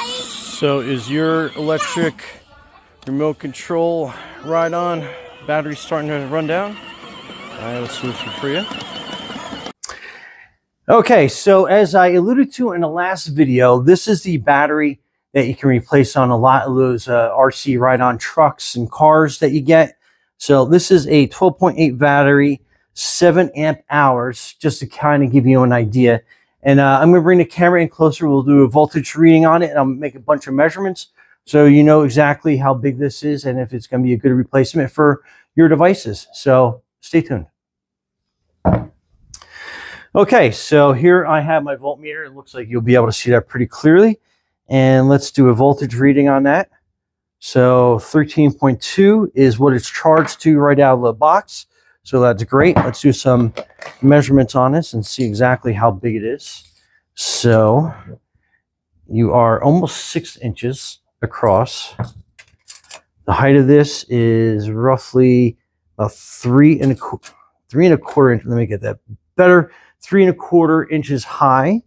So is your electric remote control ride on? Battery starting to run down? I have a solution for you. Okay, so as I alluded to in the last video, this is the battery that you can replace on a lot of those RC ride-on trucks and cars that you get. So this is a 12.8 battery, 7 amp hours, just to kind of give you an idea. And I'm going to bring the camera in closer. We'll do a voltage reading on it, and I'll make a bunch of measurements so you know exactly how big this is and if it's going to be a good replacement for your devices. So stay tuned. Okay, so here I have my voltmeter. It looks like you'll be able to see that pretty clearly. And let's do a voltage reading on that. So 13.2 is what it's charged to right out of the box. So that's great. Let's do some measurements on this and see exactly how big it is. So you are almost 6 inches across. The height of this is roughly a 3.25 inch. Let me get that better. 3.25 inches high.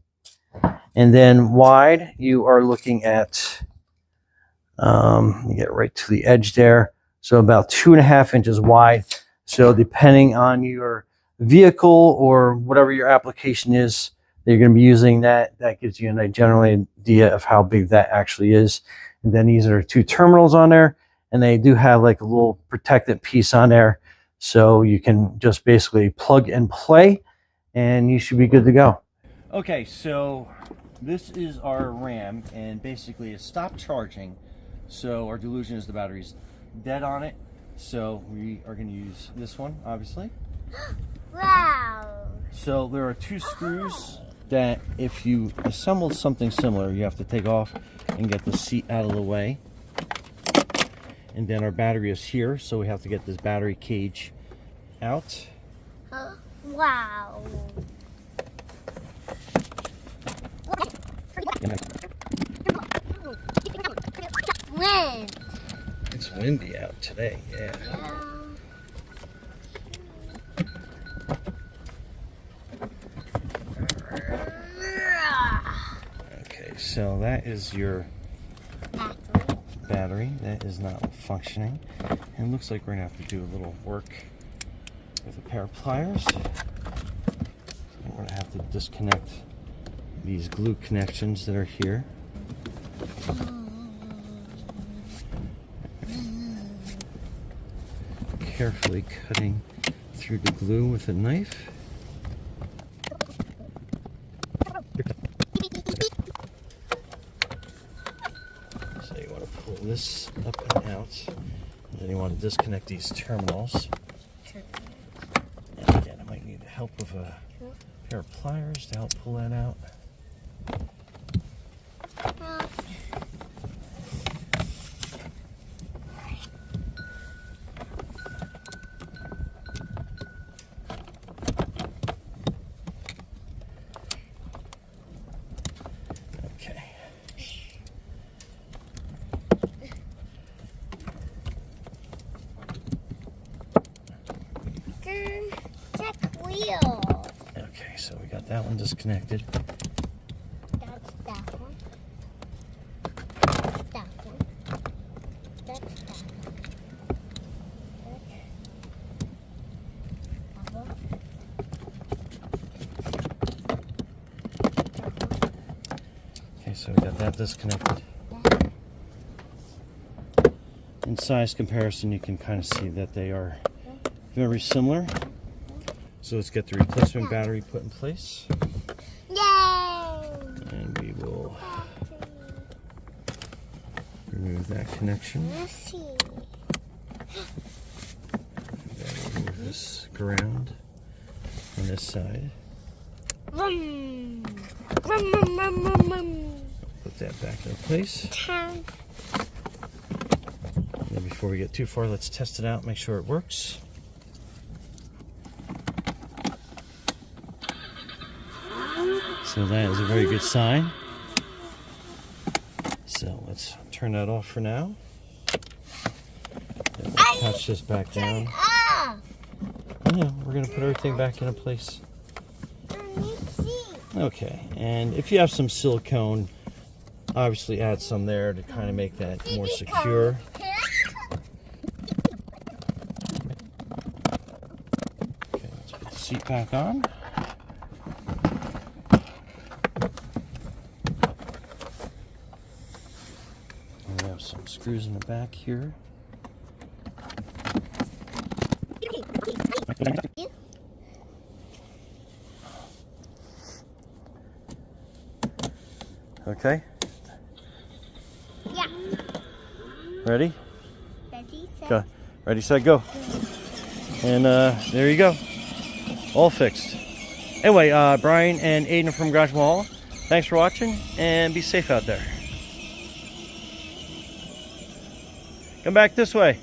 And then wide, you are looking at, you get right to the edge there. So about 2.5 inches wide. So depending on your vehicle or whatever your application is that you're going to be using, that gives you a general idea of how big that actually is. And then these are 2 terminals on there, and they do have like a little protectant piece on there. So you can just basically plug and play, and you should be good to go. Okay, so this is our RAM, and basically it stopped charging. So our delusion is the battery's dead on it. So we are going to use this one, obviously. Wow. So there are 2 screws that if you assemble something similar, you have to take off and get the seat out of the way. And then our battery is here, so we have to get this battery cage out. Wow. Wind. It's windy out today, yeah. Okay, so that is your battery. That is not functioning. And it looks like we're going to have to do a little work with a pair of pliers. We're going to have to disconnect these glue connections that are here. Carefully cutting through the glue with a knife. So you want to pull this up and out, and then you want to disconnect these terminals. And again, I might need the help of a pair of pliers to help pull that out. Okay, so we got that one disconnected. That's that one. That one. That's that one. Okay, so we got that disconnected. In size comparison, you can kind of see that they are very similar. So let's get the replacement battery put in place. Yay! And we will remove that connection. Let's see. Then remove this ground on this side. Put that back in place. And then before we get too far, let's test it out, make sure it works. So that is a very good sign. So let's turn that off for now. Then we'll attach this back down. Oh yeah, we're going to put everything back into place. Okay, and if you have some silicone obviously add some there to kind of make that more secure. Okay, let's put the seat back on. And we have some screws in the back here. Okay. Yeah. Ready? Ready, set. Go. Ready, set, go. And there you go. All fixed. Anyway, Brian and Aiden from Garage Mall. Thanks for watching and be safe out there. Come back this way.